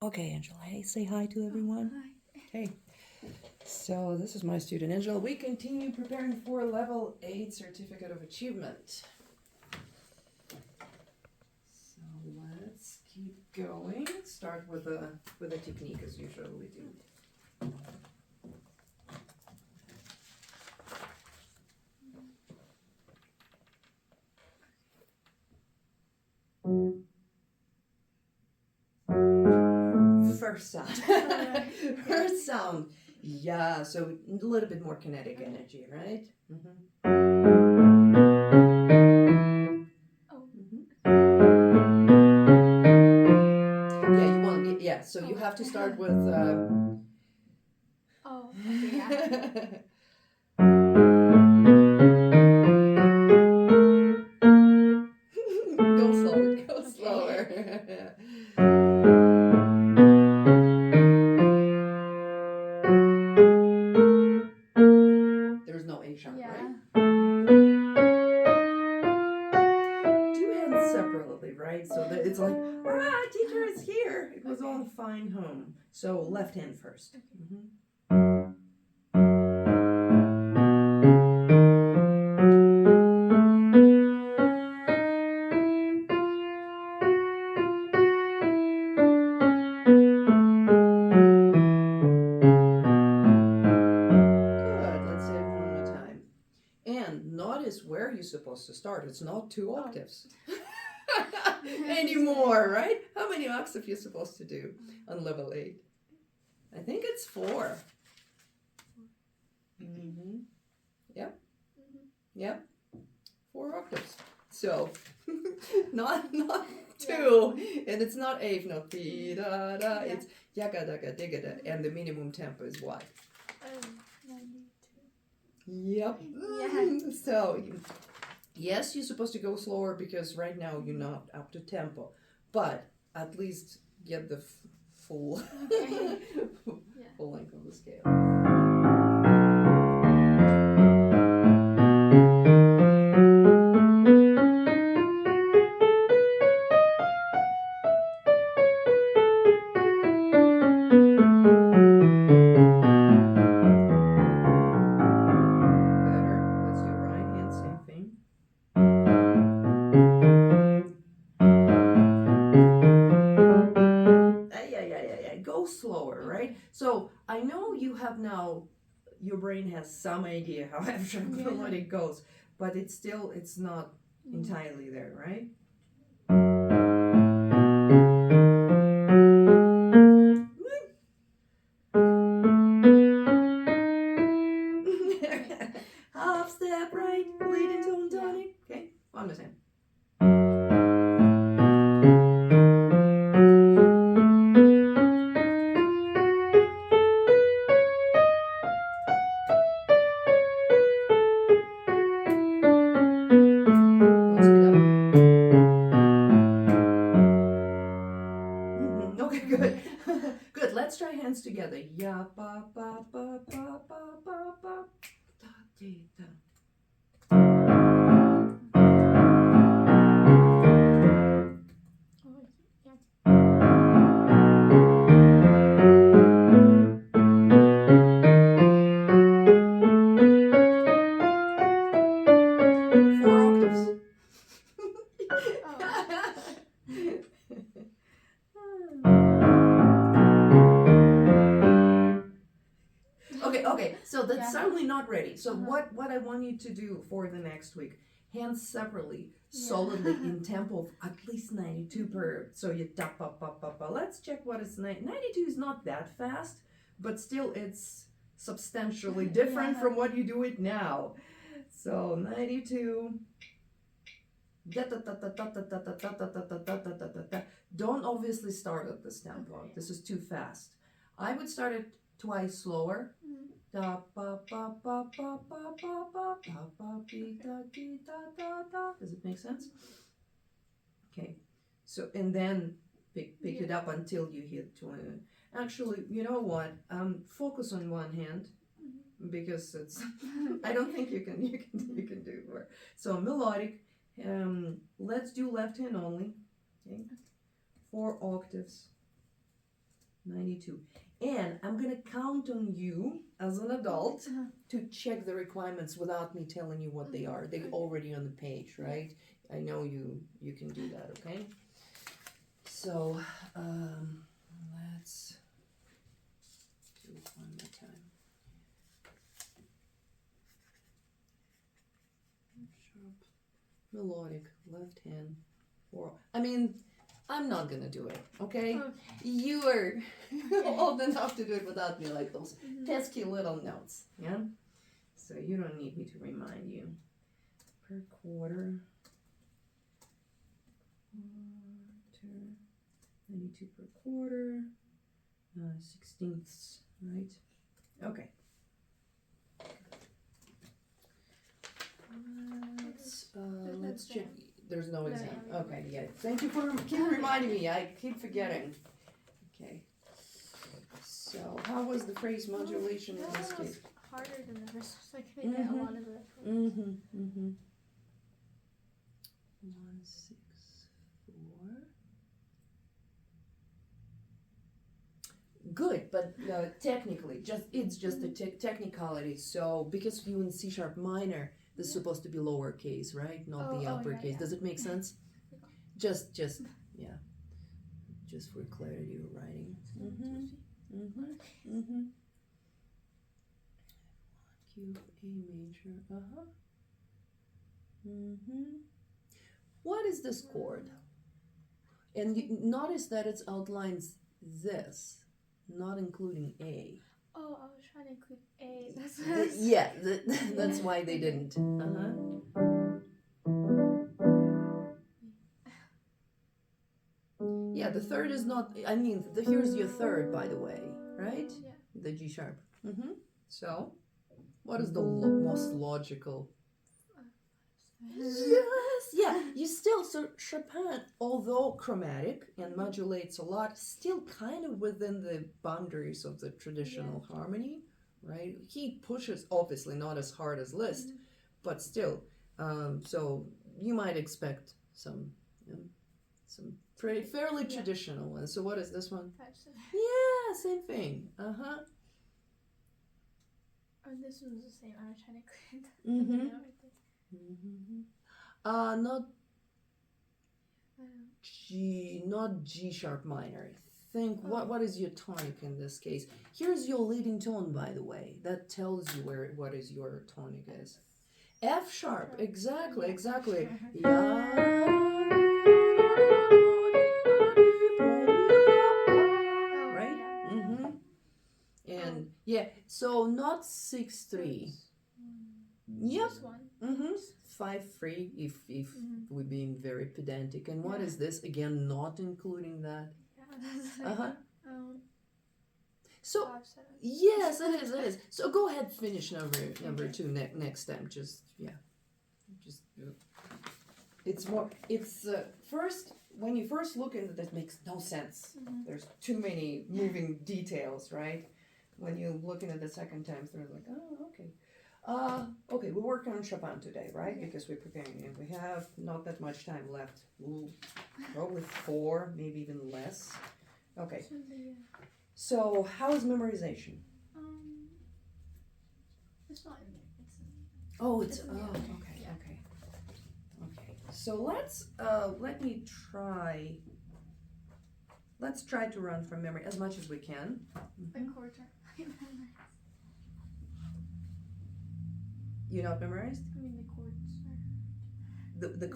Okay, Angela, hey, say hi to everyone. Hi. Hey. So this is my student Angela. We continue preparing for level 8 certificate of achievement. So let's keep going. Start with a technique as usual we do. First sound. First sound. Yeah, so a little bit more kinetic energy, right? Mm-hmm. Oh. Yeah, you want yeah. So you have to start with. Oh, okay, yeah. Go slower. Go Okay. slower. There's no A sharp, Yeah. right? Two hands separately, right? So that it's like, teacher is here. It was all fine home. So left hand first. Mm-hmm. Good. Let's say it one more time. And notice where you're supposed to start. It's not two octaves anymore, right? How many octaves you're supposed to do on level 8? I think it's 4. Mm-hmm. Yep. Yep. 4 octaves. So not 2, and it's not A, not B, da da. It's yaga daga diga da, and the minimum tempo is what? 92. Yep. Yeah. So yes, you're supposed to go slower because right now you're not up to tempo, but at least get the full Okay. full length of the scale. Better. Let's do right hand, same thing. Yeah. Go slower, right? So I know you have now, your brain has some idea how abstract melodic goes, but it's not entirely there, right? Half step right, leading tone tonic. Okay, one more time. Don't speed up. Okay, good. Good. Let's try hands together. Ya ba ba ba ba ba ba ba da dee da. Oh, yeah. Four octaves. Okay. So that's certainly not ready. So what I want you to do for the next week, hands separately, solidly in tempo of at least 92 per. So you tap up up up up. Let's check what is 92 is not that fast, but still it's substantially different from what you do it now. So 92. Don't obviously start at this tempo. This is too fast. I would start it twice slower. Da ba ba ba ba ba ba ba ba ba be da dee da da da. Does it make sense? Okay. So and then pick it up until you hit 20. Actually, you know what? Focus on one hand because it's. I don't think you can do more. So melodic. Let's do left hand only. Okay. 4 octaves. 92. And I'm gonna count on you as an adult to check the requirements without me telling you what they are. They're already on the page, right? I know you can do that, okay? So let's do it one more time. Sharp, melodic, left hand, oral. I mean, I'm not gonna do it, okay? You are old enough to do it without me, like those pesky little notes, yeah? So you don't need me to remind you. Per quarter. 92 per quarter. 16ths, right? Okay. Let's check. There's no exam. Okay, yeah. Thank you for keep reminding me. I keep forgetting. Okay. So, how was the phrase modulation in this case? Harder than the first, so I couldn't get a lot of the. 1, 6, 4. Good, but technically, it's just a technicality. So, because you in C sharp minor, this is supposed to be lowercase, right? Not the uppercase. Does it make sense? Just for clarity of writing. Q, A major. What is this chord? And you notice that it outlines this, not including A. Oh, I was trying to include A. That's why they didn't. Yeah, the third is not. I mean, here's your third, by the way, right? Yeah. The G sharp. So, what is the most logical? Yes, yeah. You still, so Chopin, although chromatic and modulates a lot, still kind of within the boundaries of the traditional harmony, right? He pushes, obviously not as hard as Liszt, but still. So you might expect some fairly traditional ones. So what is this one? 5/7. Yeah, same thing. Oh, this one's the same. I was trying to create not G sharp minor. Think what is your tonic in this case? Here's your leading tone, by the way. That tells you what is your tonic is. F sharp, exactly. Right? And so not 6/3. Yep. 5/3 if we're being very pedantic. And what is this? Again, not including that. So 5/7. yes, it is. So go ahead, finish number 2 next time. It's more. It's first when you first look at it, that makes no sense. There's too many moving details, right? When you're looking at the second time, they're like, oh, okay. Okay, we're working on Chopin today, right? Because we're preparing, and we have not that much time left. Probably 4, maybe even less. Okay. So, how is memorization? It's not in there. It's okay. So let's try to run from memory as much as we can. The chords are You're not memorized? I mean, the chords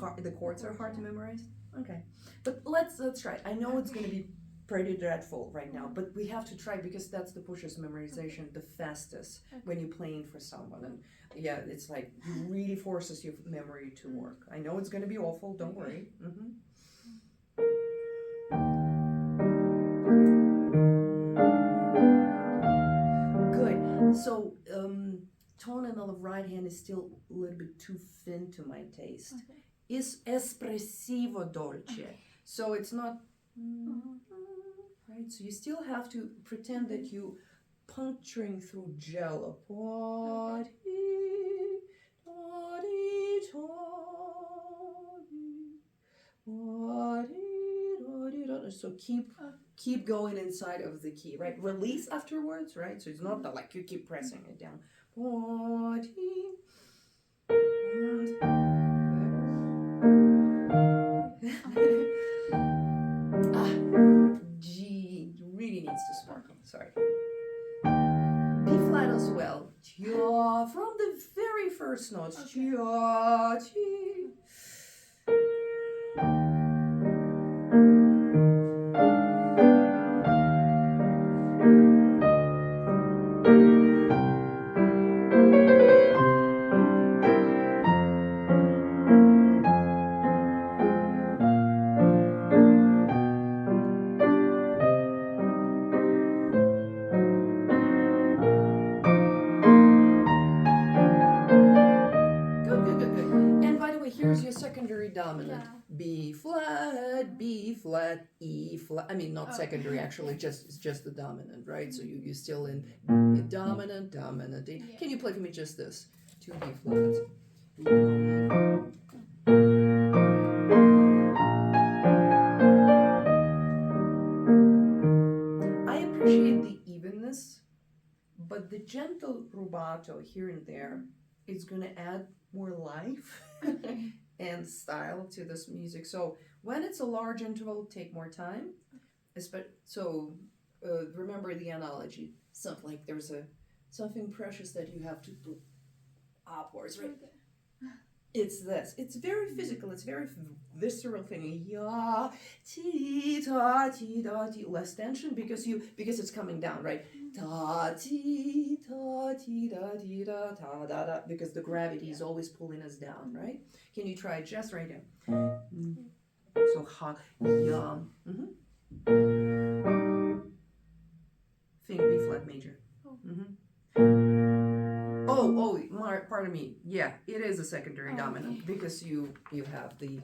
are. The chords are hard to memorize? Okay. But let's try. I know it's going to be pretty dreadful right now, but we have to try because that's the pushes memorization the fastest when you're playing for someone. And it's like really forces your memory to work. I know it's going to be awful. Don't worry. Good. So, tone in the right hand is still a little bit too thin to my taste. Is espressivo dolce. So it's not right. So you still have to pretend that you puncturing through jello. So keep keep going inside of the key, right? Release afterwards, right? So it's not that like you keep pressing it down. G really needs to sparkle. Sorry. B flat as well. From the very first notes. Okay. Good. And by the way, here's your secondary dominant. Yeah. B flat, E flat. I mean, not secondary actually, just the dominant, right? So you're still in dominant, E. Yeah. Can you play for me just this? 2 B flats. I appreciate the evenness, but the gentle rubato here and there is going to add more life and style to this music. So when it's a large interval, take more time. So remember the analogy. Something like there's something precious that you have to put upwards, right? It's this. It's very physical. It's very visceral thing. Ya, ti ta ti da ti. Less tension because it's coming down, right? Ta ti da ta da da. Because the gravity is always pulling us down, right? Can you try it just right now? So ha ya. Think B flat major. Pardon me. Yeah, it is a secondary dominant because you have the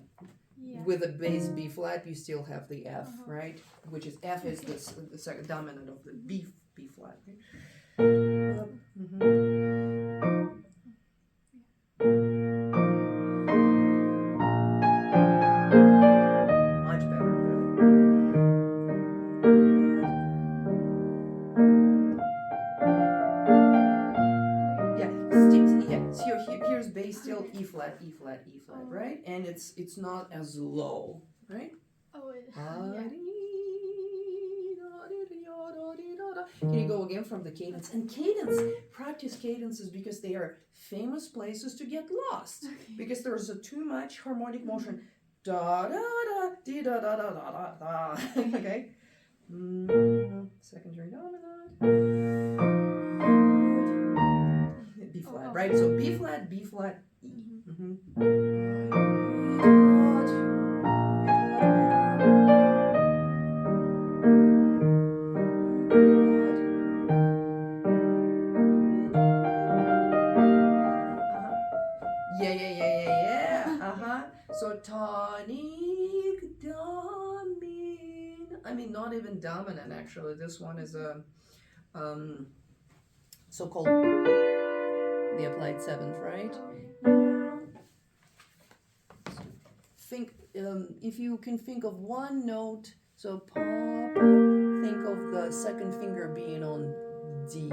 with a bass B flat, you still have the F, right? Which is F is the second dominant of the B flat. Right? Much better. Here's bass still E flat, right? And it's not as low, right? Can you go again from the cadence? And practice cadences because they are famous places to get lost. Because there's too much harmonic motion. Da da da dee da da da da da. Okay. Secondary dominant. B flat, right? So B flat, E. Yeah. So tonic domin. I mean, not even dominant actually. This one is a so-called the applied seventh, right? Think if you can think of one note. So pop. Think of the second finger being on D.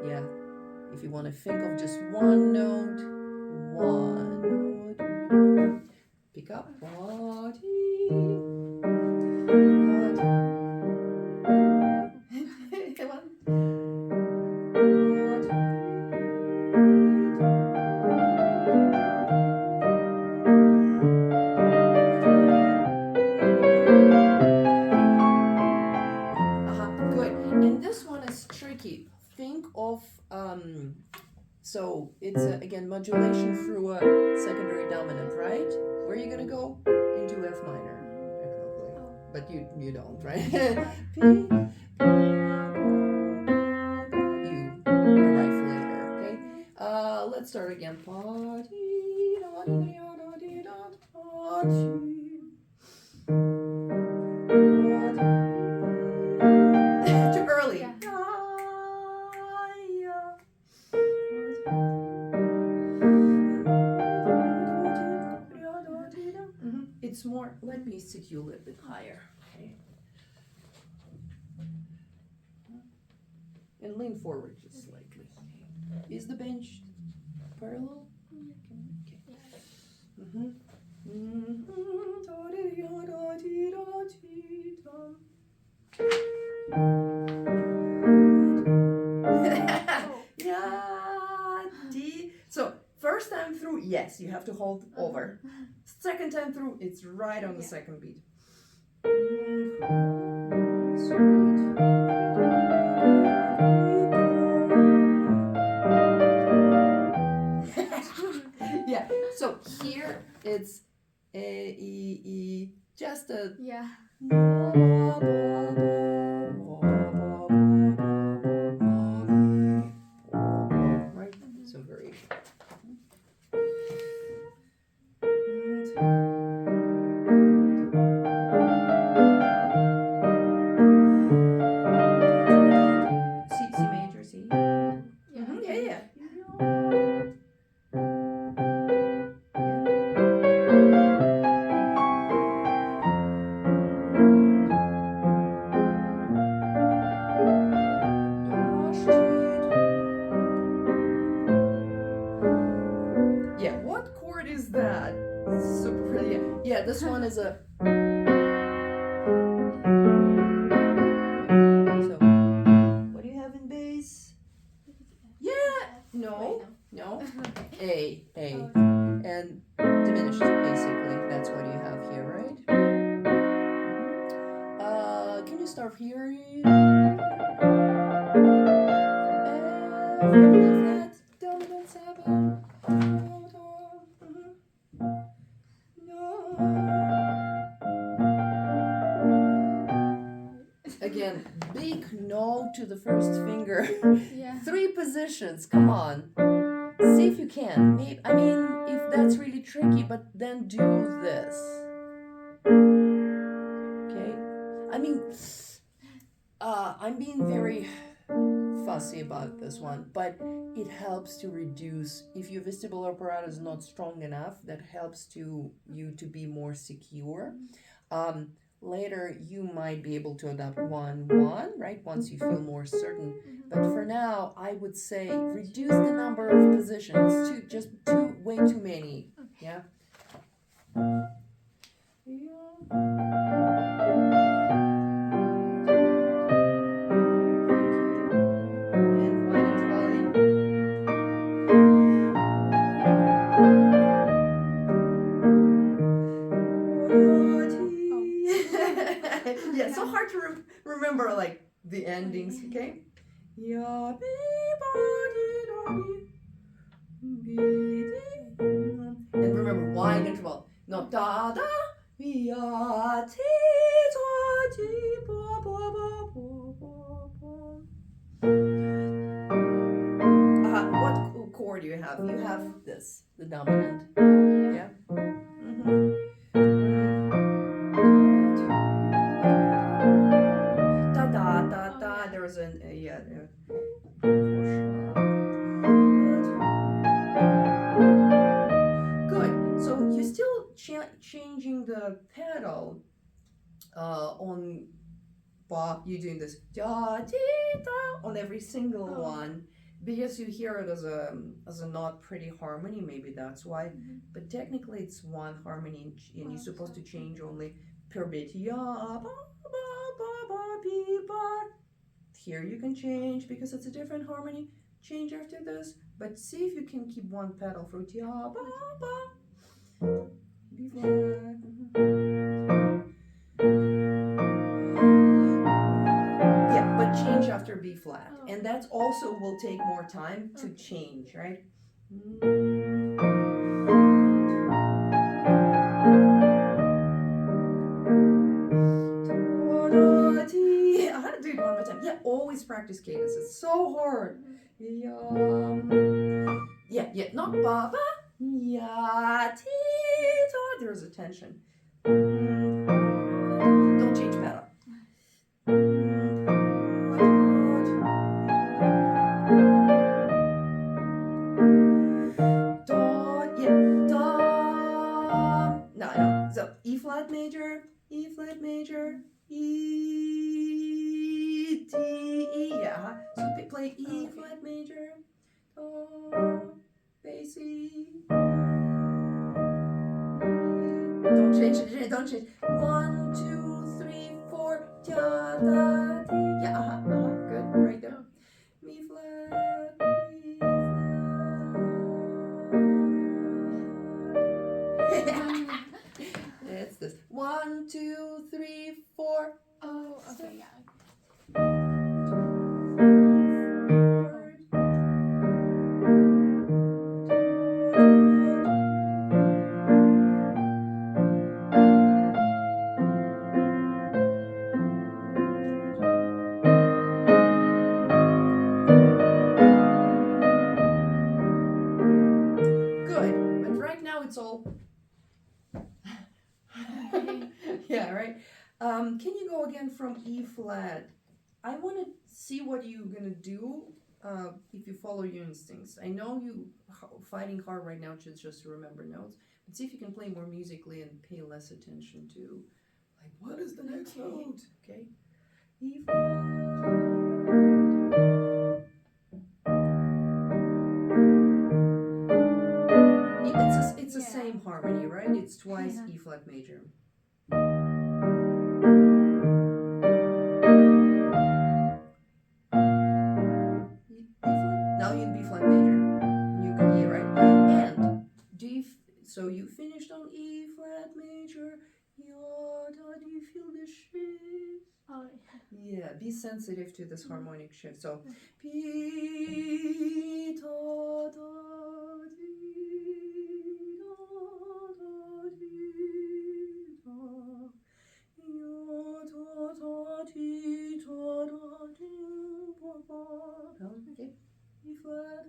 Yeah. If you want to think of just one note, pick up. Good. And this one is tricky. Think of so it's again modulation through a secondary dominant, right? Where are you gonna go? Into F minor, but you don't, right? You arrive later, okay? Let's start again. Too early. Yeah. It's more, let me sit you a little bit higher. Okay. and lean forward just slightly. Is the bench parallel? Okay. Mm-hmm. Yeah, D. So first time through, yes, you have to hold over. Second time through, it's right on the second beat. Yeah. So here it's A, E, E, just a Yeah. right? Some variation. C major, C. Yeah. Yeah, what chord is that? Super pretty. Yeah, this one is a. So, what do you have in bass? Yeah, no. A, and diminished basically. That's what you have here, right? Can you start here? F, flat, dominant 7. Again, big no to the first finger. Yeah. 3 positions, come on. See if you can. Maybe, I mean, if that's really tricky, but then do this. Okay? I mean, I'm being very fussy about this one, but it helps to reduce, if your vestibular apparatus is not strong enough, that helps you to be more secure. Later, you might be able to adopt 1-1, right? Once you feel more certain. But for now, I would say reduce the number of positions to just way too many. Yeah. And wide and yeah, so hard to remember like the endings, okay? Yeah, and remember wide interval. No da da ya ti da ji ba ba ba ba ba. What chord do you have? You have this, the dominant. Yeah. Da da da da. There was an yeah. Good. So you're still changing the pedal on Bob. You're doing this da di da on every single one because you hear it as a not pretty harmony. Maybe that's why. But technically, it's one harmony, and you're supposed to change only per bit. Ya ba ba ba ba bi ba. Here you can change because it's a different harmony. Change after this, but see if you can keep one pedal for ya ba ba. B flat. Yeah, but change after B flat, and that also will take more time to change, right? I had to do it one more time. Yeah, always practice cadence. It's so hard. Yeah, not ba ba. Ya ti da. There's a tension. Don't change pedal. No. So E flat major, E, D, E. Yeah, So play E flat major, bass E. Don't change it. Don't change. 1, 2, 3, 4. Da da di. Yeah. Good. Right there. Mi flat. Mi flat. It's this. 1, 2, 3, 4. Oh, okay, yeah. Good. But right now it's all. Yeah, right. Can you go again from E flat? I want to see what you're gonna do if you follow your instincts. I know you fighting hard right now just to remember notes, but see if you can play more musically and pay less attention to, like, what is the next note? Okay, E flat. It's the same harmony, right? It's twice E flat major. Now you in B flat major. You can E, right? And so you finished on E flat major. Do you feel the shift? Oh, Yeah, be sensitive to this harmonic shift. So P da da di da da di da ya da da di da da di ba ba. Okay, E flat.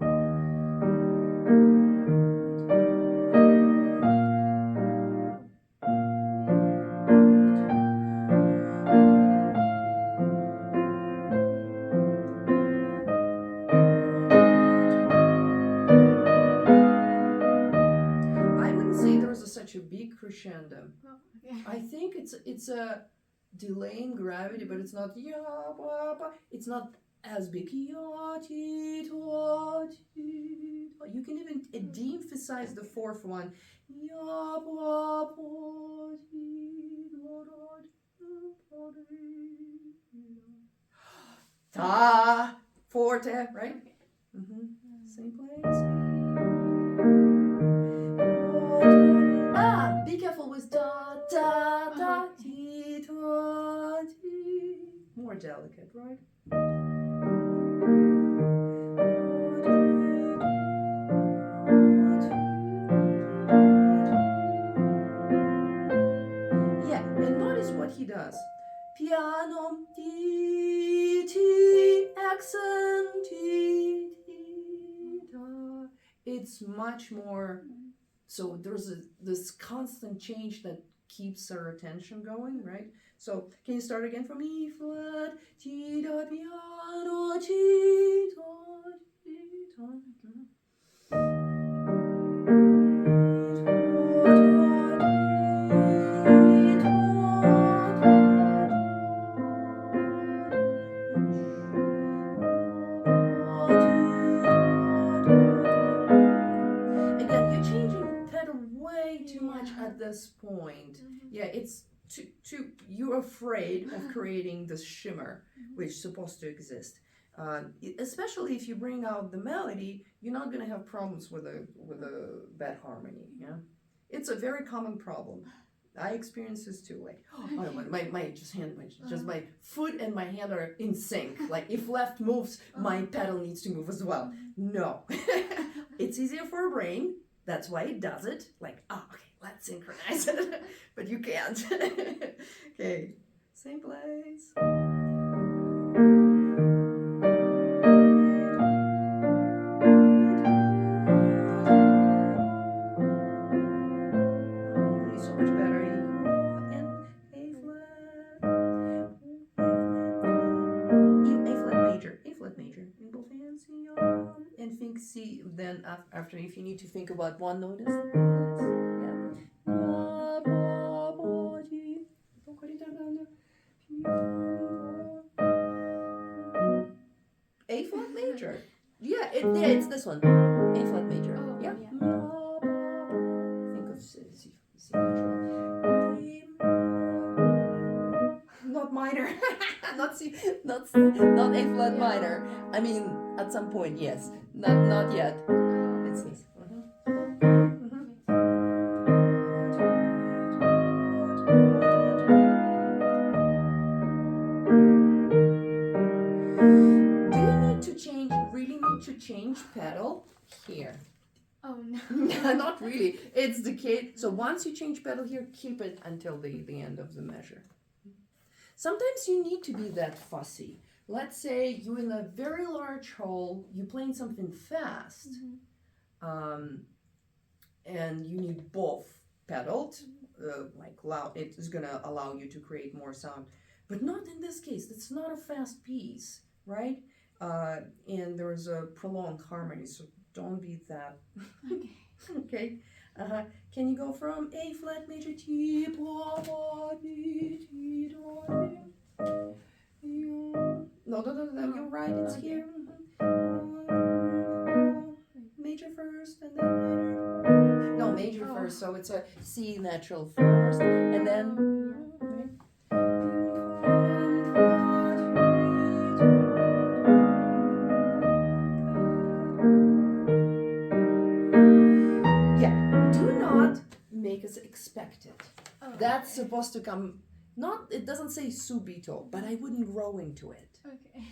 Such a big crescendo. oh, okay. I think it's a delay in gravity, but it's not ya ba ba. It's not as big. Ya ti da ti. You can even de-emphasize the fourth one. Ya ba ba ti da da ta forte, right? Okay. Same place. Be careful with da da da ti da ti. More delicate, right? Yeah, and notice what he does. Piano ti ti accent ti ti da. It's much more. So there's this constant change that keeps our attention going, right? So can you start again from E flat, Ti da piano, Ti da Ti da. Again, you're changing pedal way too much at this point. Yeah, it's too you're afraid of creating this shimmer, which is supposed to exist. Especially if you bring out the melody, you're not going to have problems with a bad harmony. Yeah, it's a very common problem. I experience this too. Like, my foot and my hand are in sync. Like, if left moves, my pedal needs to move as well. No, it's easier for a brain. That's why it does it. Like, okay, let's synchronize it. But you can't. Okay, same place. So much better. And A flat. A flat major in both hands. And think C. Then after, if you need to think about one note, is Yeah, it's this one. A flat major. Oh, yeah. yeah. Think of C major. Not minor. not C. Not A flat minor. I mean, at some point, yes. Not yet. It's this. Do you need to change? Really need to change pedal here? Oh no. Not really. It's the key. So once you change pedal here, keep it until the end of the measure. Sometimes you need to be that fussy. Let's say you're in a very large hole, you're playing something fast, and you need both pedaled, like loud. It is gonna allow you to create more sound, but not in this case. It's not a fast piece, right? And there's a prolonged harmony, so don't be that. Okay. Can you go from A flat major T no, you're right, it's here. Major first and then minor. No, major first, so it's a C natural first and then do not make us expect it. That's supposed to come, not, it doesn't say subito, but I wouldn't grow into it. Okay.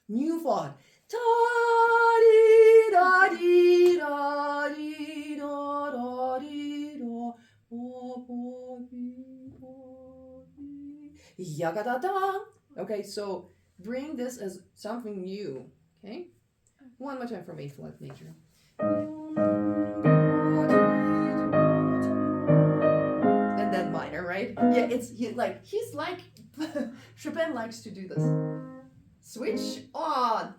New thought. Yagadada. Okay, so bring this as something new. Okay? One more time from A flat major. And then minor, right? Yeah, he's like Chopin likes to do this. Switch on.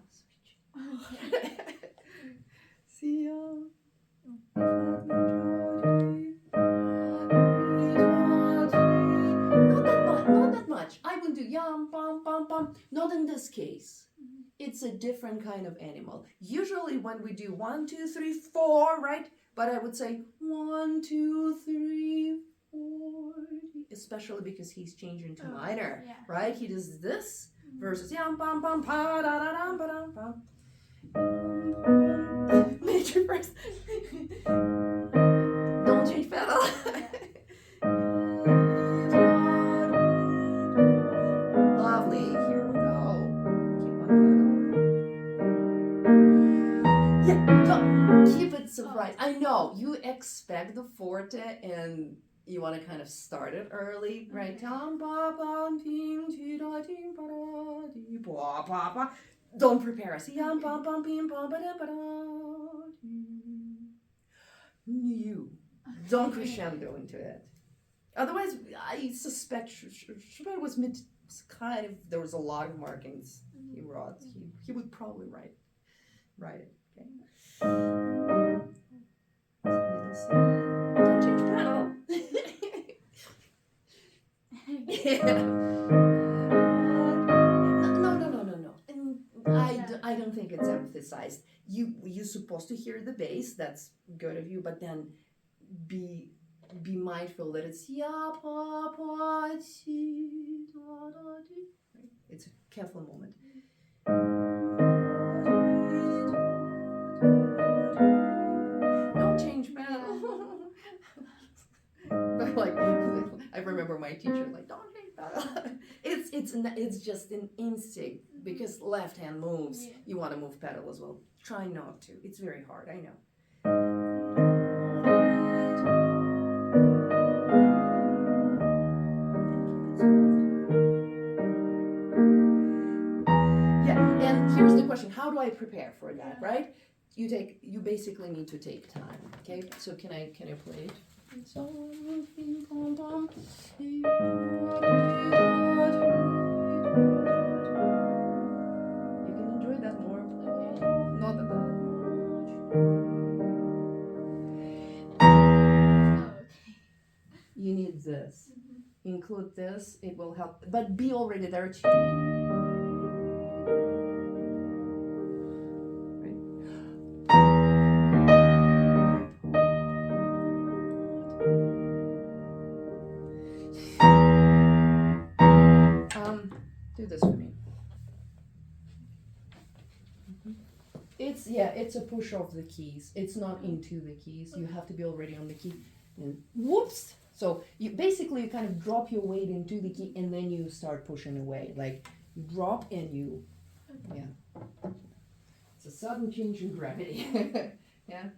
See not that much. I wouldn't do yum bum bum bum. Not in this case. It's a different kind of animal. Usually when we do 1, 2, 3, 4, right? But I would say 1, 2, 3, 4, especially because he's changing to minor, right? He does this versus yum bum bum pa da da dum ba dum bum. Major first. Don't change pedal. Lovely. Here we go. Keep on pedal. Yeah, keep it surprised. I know you expect the forte and you want to kind of start it early, right? Don't prepare us. You don't crescendo into it. Otherwise, I suspect Chopin was kind of, there was a lot of markings he wrote. He would probably write it. Okay. Don't change pedal. No. And I don't think it's emphasized. You're supposed to hear the bass. That's good of you, but then be mindful that it's ya pa pa ti da da di. It's a careful moment. Don't change pedal. But I remember my teacher don't change pedal. It's just an instinct because left hand moves. Yeah. You want to move pedal as well. Try not to. It's very hard. I know. Here's the question: how do I prepare for that? Right? You basically need to take time. Okay. So can I play it? You can enjoy that more. Not that much. You need this. include this, it will help. But be already there tuning. Do this for me. It's a push of the keys. It's not into the keys. You have to be already on the key. And whoops! So you kind of drop your weight into the key and then you start pushing away. Like you drop and you, yeah. It's a sudden change in gravity. Yeah.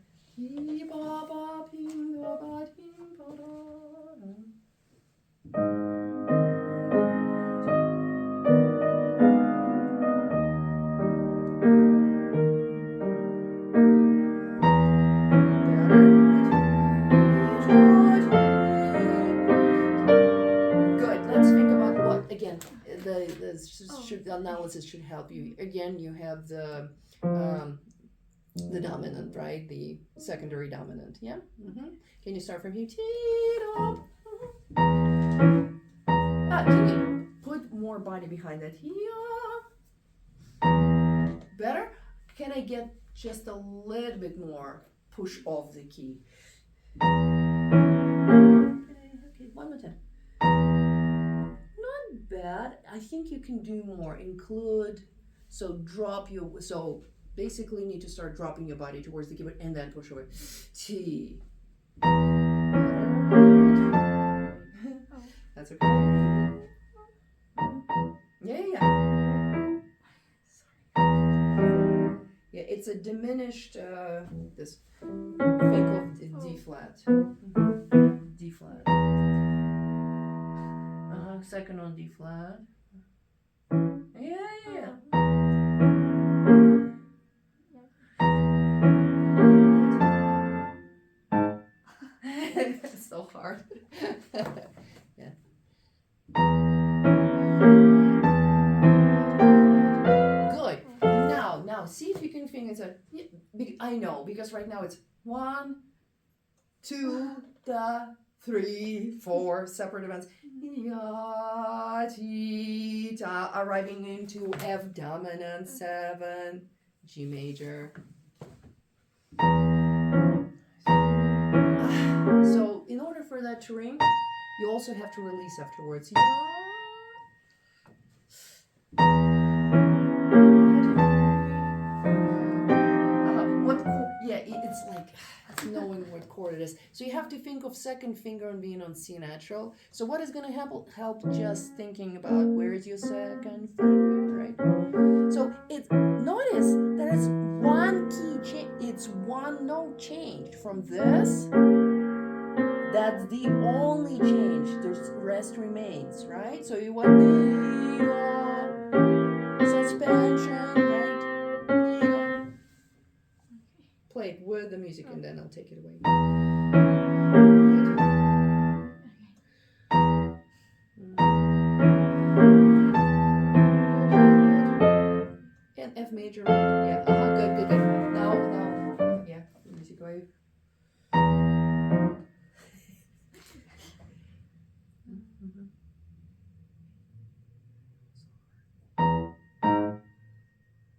The analysis should help you. Again, you have the dominant, right? The secondary dominant. Yeah. Can you start from here? Can you put more body behind that? Better? Can I get just a little bit more push off the key? Okay, one more time. Bad. I think you can do more. Include, so basically you need to start dropping your body towards the keyboard and then push away. T. That's okay. Yeah. Yeah, it's a diminished, this, think of D flat. D flat. Second on D flat. Yeah. It's so hard. Yeah. Good. Now see if you can finger it. I know, because right now it's 1, 2, 3, 4 separate events. Ya, ti, ta, arriving into F dominant 7, G major. So in order for that to ring, you also have to release afterwards. It's like knowing what chord it is. So you have to think of second finger and being on C natural. So what is going to help just thinking about where is your second finger, right? So notice that it's one key change. It's one note change from this. That's the only change. The rest remains, right? So you want the suspension, right? Play it with the music and then I'll take it away. And F major, right? Yeah, good. Now, yeah, the music away.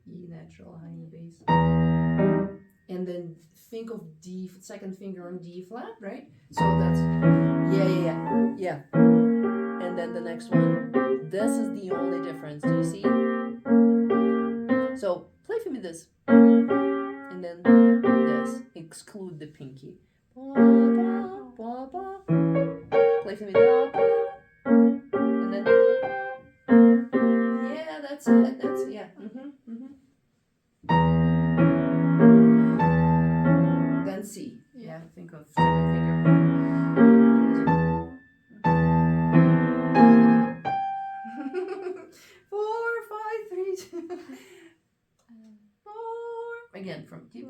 E natural, high E bass. And then think of D, second finger on D flat, right? So that's, yeah. And then the next one, this is the only difference, do you see? So play for me this. And then this, exclude the pinky. Play for me da. And then, yeah, that's it, yeah. Then C. Yeah, think of second finger. 4, 5, 3, 2. 4. Again from D.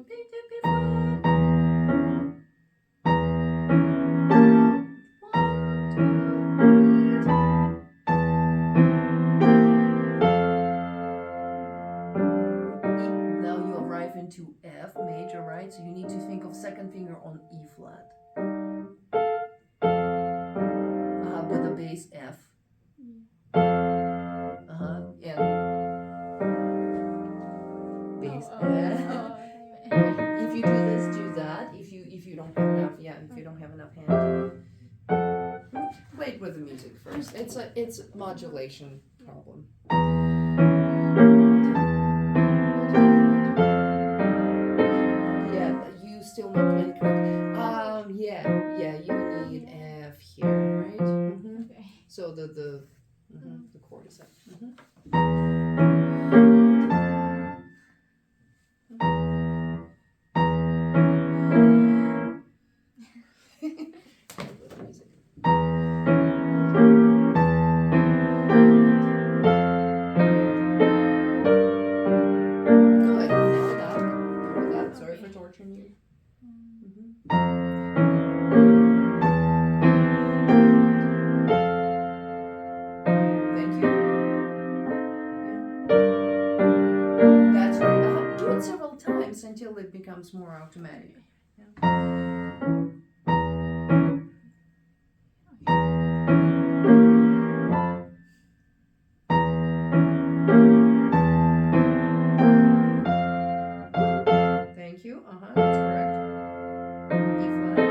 it with the music first. It's a modulation problem. Yeah, you still not playing correct. Yeah, you need F here, right? Okay. So the chord is F. With the music. Good. Now with that. Sorry for torturing you. Thank you. Yeah. That's right. Do it several times until it becomes more automatic. Thank you. That's correct. E flat.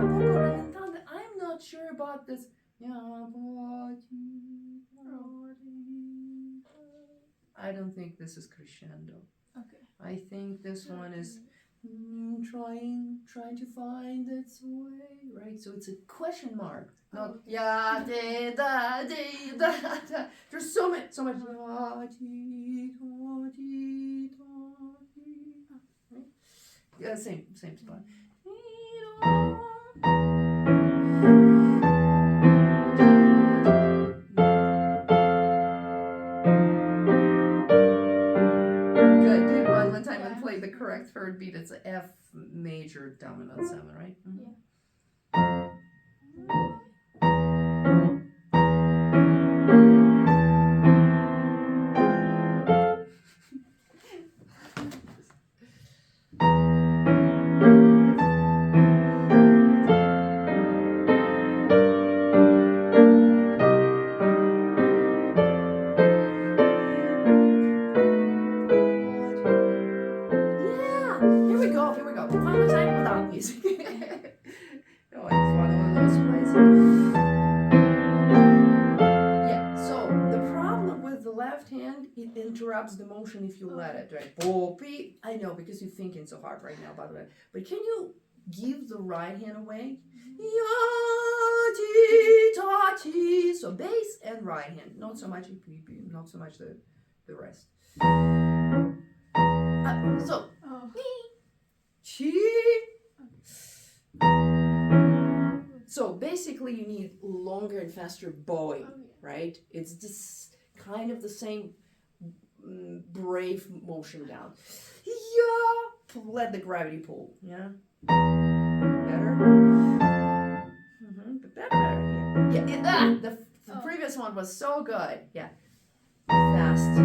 Poco rallentante. I'm not sure about this. I don't think this is crescendo. Okay. I think this one is trying to find its way, right? So it's a question mark, not ya de da de da da. There's so much. Right? Yeah, same spot. Good. Do it one time and play the correct third beat. It's a F major dominant 7, right? Yeah. Here we go. One more time without music. Oh, it's one of those places. Yeah, so the problem with the left hand, it interrupts the motion if you let it, right? Bopi. I know, because you're thinking so hard right now, by the way. But can you give the right hand away? Ya-ti-ta-ti. So bass and right hand. Not so much the rest. So chi. So basically you need longer and faster bowing, right? It's just kind of the same brave motion down. Yeah. Let the gravity pull, yeah? Better? But better. Yeah. The previous one was so good. Yeah. Fast.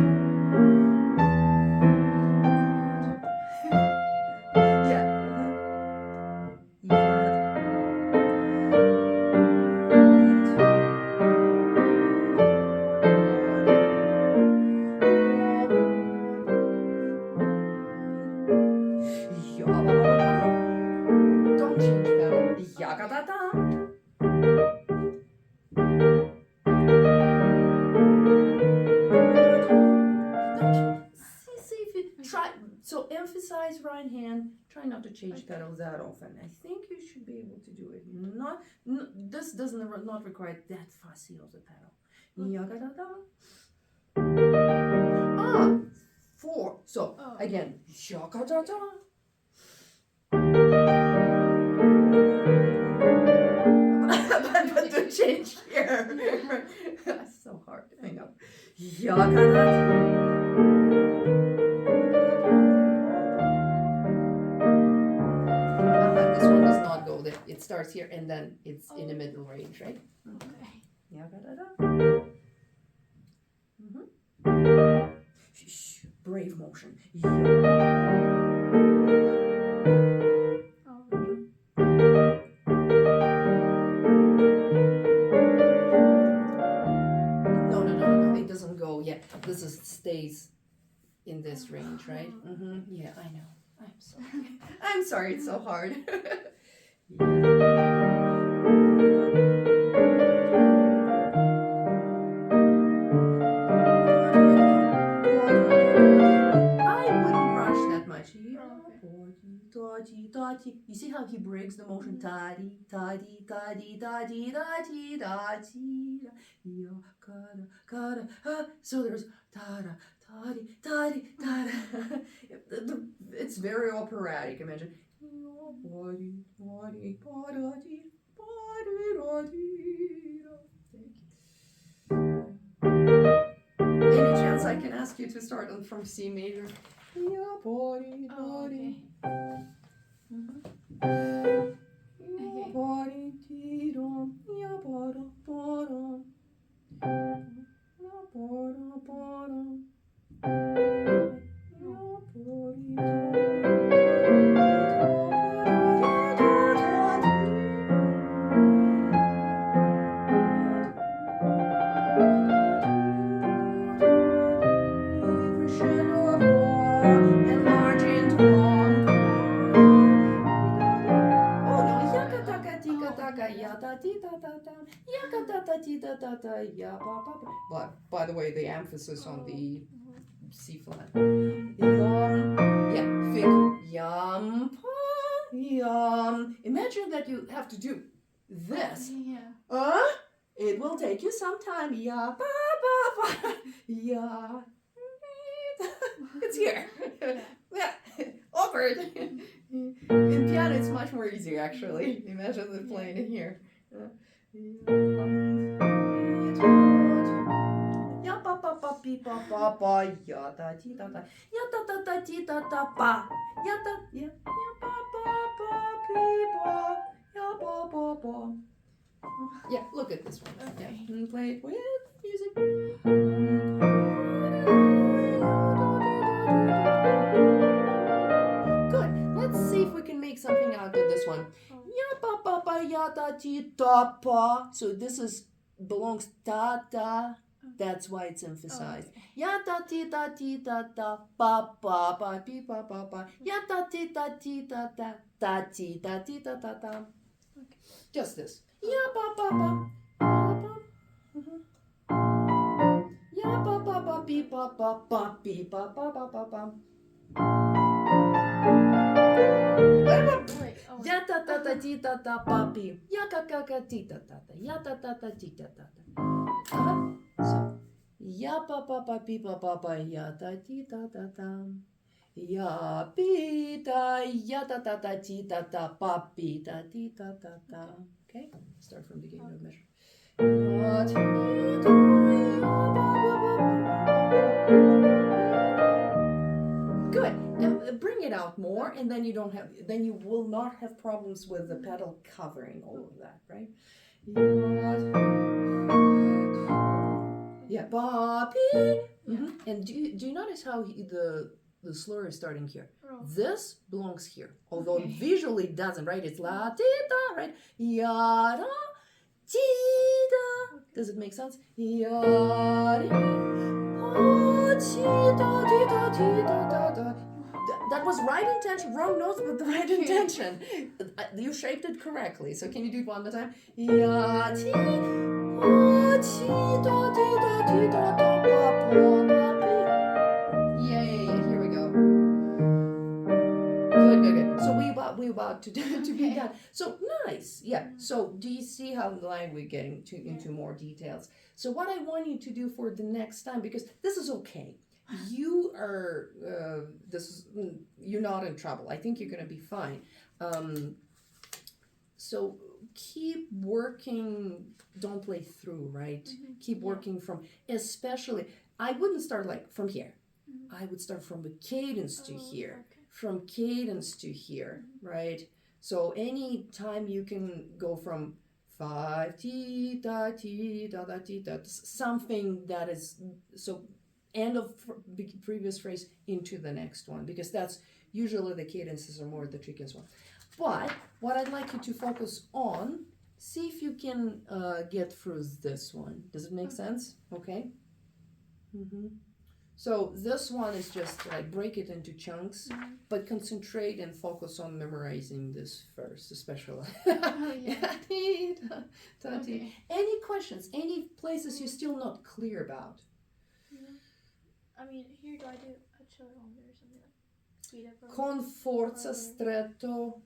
Don't change pedal. Yagadada. See if you try. So emphasize right hand. Try not to change pedals that often. I think you should be able to do it. This doesn't not require that fussy of the pedal. Yagadada. 4. So again, yagadada. But to change here. That's so hard. I know. This one does not go there. It starts here and then it's in the middle range, right? Okay. Brave motion. No. It doesn't go yet. This stays in this range, right? Yeah, I know. I'm sorry. I'm sorry. It's so hard. I wouldn't rush that much. You see how he breaks the motion? Tadi, tadi, tadi, tadi, tadi, tadi, ya, kada, kada, ha. So there's tada, tadi, tadi, tada. It's very operatic. Imagine. Any chance I can ask you to start on from C major? Oh, okay. But by the way, the emphasis on the C flat. Yum. Yeah, think yum, yum. Imagine that you have to do this. Yeah. It will take you some time. Ya ba ba ba. Ya. It's here. Yeah. Awkward. In piano, it's much more easy actually. Imagine the playing it here. Ya pa pa pa pi pa pa pa ya da ti da da ya da da da ti da da pa ya da ya pa pa pa pi pa ya pa pa pa. Yeah, look at this one. Okay. Yeah, and play it with music. Good. Let's see if we can make something out of this one. Ya pa pa pa ya da ti da pa. So this is belongs da da. That's why it's emphasized. Ya da ti da pa pa pa pi pa pa pa. Ya da ti da ti da da. Just this. Ya pa pa pa. Ya pa pa pa pi pa pa pa pi pa pa pa pa pa. Wait. Oh. Ya ta ta ta ti ta ta pa pi. Ya ka ka ka ti ta ta ta. Ya ta ta ta ti ta ta ta. So, ya pa pa pa pi pa pa pa ya ta ti ta ta ta. Ya pi ta ya ta ta ta ti ta ta pa pi ta ti ta ta ta. Okay, start from the beginning of measure. Ya ti ta ya pa pa pa pa pa. Good. And bring it out more, and then then you will not have problems with the pedal covering all of that, right? Yeah, Bobby. And do you notice how the slur is starting here? Oh. This belongs here, although Okay. visually it doesn't, right? It's la ti da, right? Ya da ti da. Does it make sense? Ya di pa ti da ti da ti da da da. That was right intention, wrong notes, but the right intention. You shaped it correctly. So can you do it one more time? Ya ti pa ti da ti da ti da da pa pa pa pi. Yeah. Here we go. Good. So we about to be done. So nice. Yeah. So do you see how the line we're getting into more details? So what I want you to do for the next time, because this is okay. You are you're not in trouble. I think you're gonna be fine. So keep working. Don't play through, right? Keep working from, especially. I wouldn't start like from here. I would start from the cadence to here, from cadence to here, right? So any time you can go from 5 ti da ti da, something that is so. End of previous phrase into the next one, because that's usually the cadences are more the trickiest one. But what I'd like you to focus on, see if you can get through this one. Does it make sense? Okay. So this one is just like break it into chunks, Mhm. but concentrate and focus on memorizing this first, especially. Oh, yeah. Okay. Any questions? Any places you're still not clear about? Yeah. I mean, here do I do accelerometer or something like speed up? Or Con forza Harder. stretto.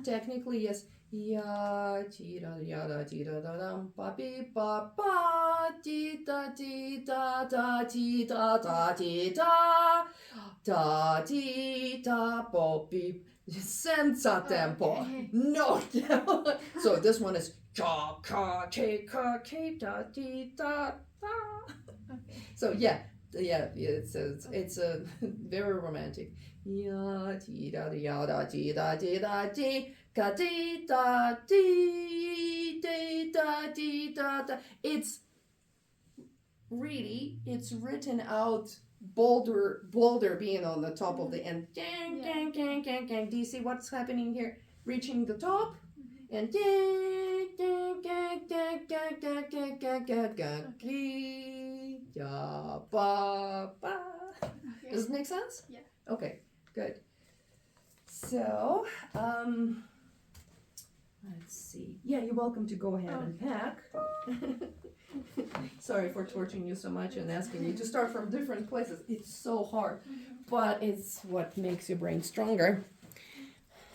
Technically, yes. Ya ti da ya da ti da da dum pa pi pa pa ti da ti da ti da po pi senza tempo. Okay. No tempo. So this one is ka ka ke da ti da da. Okay. So yeah, it's a very romantic. Ya ti da ya da ti da ti da ti ka ti da ti da. It's really it's written out bolder being on the top of the end. Gang gang gang gang gang. Do you see what's happening here? Reaching the top and gang gang gang gang gang gang gang gang gang gang. Ya ba ba. Okay. Does it make sense? Yeah. Okay, good. So, let's see. Yeah, you're welcome to go ahead and pack. Sorry for torturing you so much and asking you to start from different places. It's so hard, but it's what makes your brain stronger.